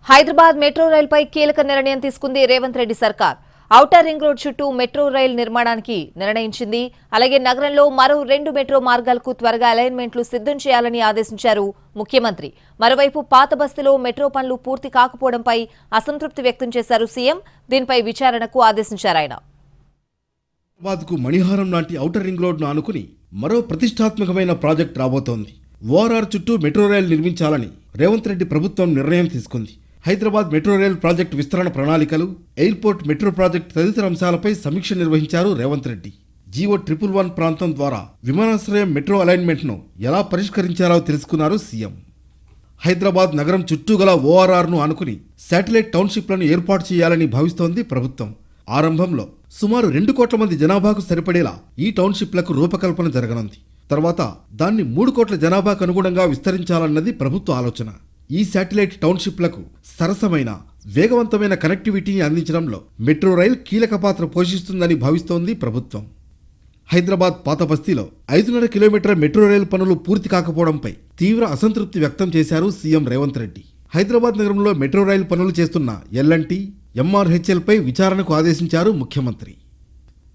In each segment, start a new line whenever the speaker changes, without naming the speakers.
Hyderabad metro రైల్పై కీలక నిర్ణయం తీసుకుంది రేవంత్ రెడ్డి సర్కార్. ఔటర్ రింగ్ రోడ్ చుట్టూ మెట్రో రైల్ నిర్మాణానికి నిర్ణయించింది. అలాగే నగరంలో మరో 2 మెట్రో మార్గాలకు త్వరగా అలైన్మెంట్లు సిద్ధం చేయాలని ఆదేశించారు ముఖ్యమంత్రి. మరోవైపు పాత బస్తీలో మెట్రో పనులు పూర్తి కాకపోవడంపై అసంతృప్తి వ్యక్తం చేశారు సీఎం. దీనిపై విచారణకు ఆదేశించారు ఆయన.
హైదరాబాద్కు మణిహారం లాంటి ఔటర్ రింగ్ రోడ్ను ఆనుకుని మరో ప్రతిష్టాత్మకమైన ప్రాజెక్ట్ రాబోతోంది. ఓఆర్ఆర్ చుట్టూ మెట్రో రైలు నిర్మించాలని రేవంత్ రెడ్డి ప్రభుత్వం నిర్ణయం తీసుకుంది. హైదరాబాద్ మెట్రో రైల్ ప్రాజెక్టు విస్తరణ ప్రణాళికలు, ఎయిర్పోర్ట్ మెట్రో ప్రాజెక్టు తదితర అంశాలపై సమీక్ష నిర్వహించారు రేవంత్ రెడ్డి. జీవో 111 ప్రాంతం ద్వారా విమానాశ్రయం మెట్రో అలైన్మెంట్ను ఎలా పరిష్కరించారో తెలుసుకున్నారు సీఎం. హైదరాబాద్ నగరం చుట్టూ గల ఓఆర్ఆర్ను ఆనుకుని శాటిలైట్ టౌన్షిప్లను ఏర్పాటు చేయాలని భావిస్తోంది ప్రభుత్వం. ఆరంభంలో సుమారు 2 కోట్ల మంది జనాభాకు సరిపడేలా ఈ టౌన్షిప్లకు రూపకల్పన జరగనుంది. తర్వాత దాన్ని 3 కోట్ల జనాభాకు అనుగుణంగా విస్తరించాలన్నది ప్రభుత్వ ఆలోచన. ఈ శాటిలైట్ టౌన్షిప్లకు సరసమైన, వేగవంతమైన కనెక్టివిటీని అందించడంలో మెట్రో రైల్ కీలక పాత్ర పోషిస్తుందని భావిస్తోంది ప్రభుత్వం. హైదరాబాద్ పాత బస్తీలో 5.5 కిలోమీటర్ల మెట్రో రైలు పనులు పూర్తి కాకపోవడంపై తీవ్ర అసంతృప్తి వ్యక్తం చేశారు సీఎం రేవంత్ రెడ్డి. హైదరాబాద్ నగరంలో మెట్రో రైలు పనులు చేస్తున్న ఎల్ఎన్టీ, ఎంఆర్హెచ్ఎల్పై విచారణకు ఆదేశించారు ముఖ్యమంత్రి.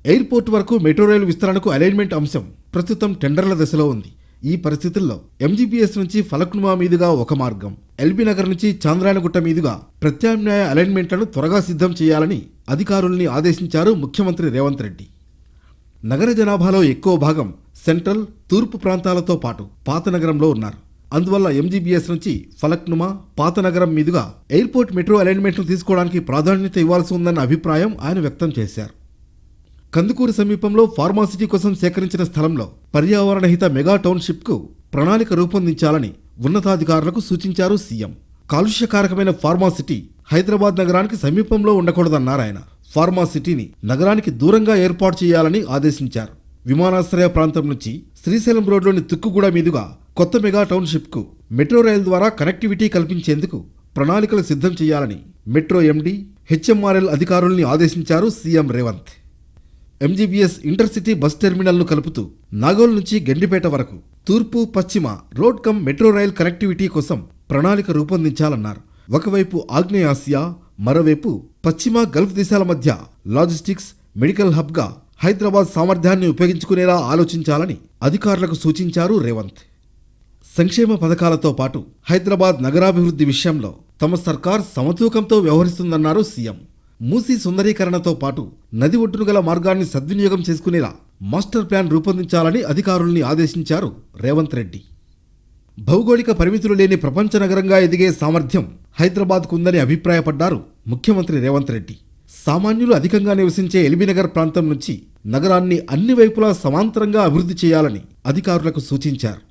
ఎయిర్పోర్ట్ వరకు మెట్రో రైలు విస్తరణకు అలైన్మెంట్ అంశం ప్రస్తుతం టెండర్ల దశలో ఉంది. ఈ పరిస్థితుల్లో ఎంజీబీఎస్ నుంచి ఫలక్నుమా మీదుగా ఒక మార్గం, ఎల్బీ నగర్ నుంచి చాంద్రాయణగుట్ట మీదుగా ప్రత్యామ్నాయ అలైన్మెంట్లను త్వరగా సిద్ధం చేయాలని అధికారుల్ని ఆదేశించారు ముఖ్యమంత్రి రేవంత్ రెడ్డి. నగర జనాభాలో ఎక్కువ భాగం సెంట్రల్, తూర్పు ప్రాంతాలతో పాటు పాత నగరంలో ఉన్నారు. అందువల్ల ఎంజీబీఎస్ నుంచి ఫలక్నుమా, పాత నగరం మీదుగా ఎయిర్పోర్ట్ మెట్రో అలైన్మెంట్లు తీసుకోవడానికి ప్రాధాన్యత ఇవ్వాల్సి ఉందన్న అభిప్రాయం ఆయన వ్యక్తం చేశారు. కందుకూరు సమీపంలో ఫార్మాసిటీ కోసం సేకరించిన స్థలంలో పర్యావరణహిత మెగా టౌన్షిప్కు ప్రణాళిక రూపొందించాలని ఉన్నతాధికారులకు సూచించారు సీఎం. కాలుష్యకారకమైన ఫార్మాసిటీ హైదరాబాద్ నగరానికి సమీపంలో ఉండకూడదన్నారు ఆయన. ఫార్మాసిటీని నగరానికి దూరంగా ఏర్పాటు చేయాలని ఆదేశించారు. విమానాశ్రయ ప్రాంతం నుంచి శ్రీశైలం రోడ్లోని తుక్కుగూడ మీదుగా కొత్త మెగా టౌన్షిప్కు మెట్రో రైలు ద్వారా కనెక్టివిటీ కల్పించేందుకు ప్రణాళికలు సిద్ధం చేయాలని మెట్రో ఎండీ, హెచ్ఎంఆర్ఎల్ అధికారుల్ని ఆదేశించారు CM Revanth. MGBS intercity bus టెర్మినల్ను కలుపుతూ నాగోల్ నుంచి గండిపేట వరకు తూర్పు, పశ్చిమ road come metro rail connectivity కోసం ప్రణాళిక రూపొందించాలన్నారు. ఒకవైపు ఆగ్నేయాసియా, మరోవైపు పశ్చిమ గల్ఫ్ దేశాల మధ్య లాజిస్టిక్స్, మెడికల్ హబ్గా హైదరాబాద్ సామర్థ్యాన్ని ఉపయోగించుకునేలా ఆలోచించాలని అధికారులకు సూచించారు రేవంత్. సంక్షేమ పథకాలతో పాటు హైదరాబాద్ నగరాభివృద్ధి విషయంలో తమ సర్కార్ సమతూకంతో వ్యవహరిస్తుందన్నారు సీఎం. మూసీ సుందరీకరణతో పాటు నది ఒడ్డును గల మార్గాన్ని సద్వినియోగం చేసుకునేలా మాస్టర్ ప్లాన్ రూపొందించాలని అధికారుల్ని ఆదేశించారు రేవంత్ రెడ్డి. భౌగోళిక పరిమితులు లేని ప్రపంచ నగరంగా ఎదిగే సామర్థ్యం హైదరాబాద్కు ఉందని అభిప్రాయపడ్డారు ముఖ్యమంత్రి రేవంత్ రెడ్డి. సామాన్యులు అధికంగా నివసించే ఎల్బీనగర్ ప్రాంతం నుంచి నగరాన్ని అన్ని వైపులా సమాంతరంగా అభివృద్ధి చేయాలని అధికారులకు సూచించారు.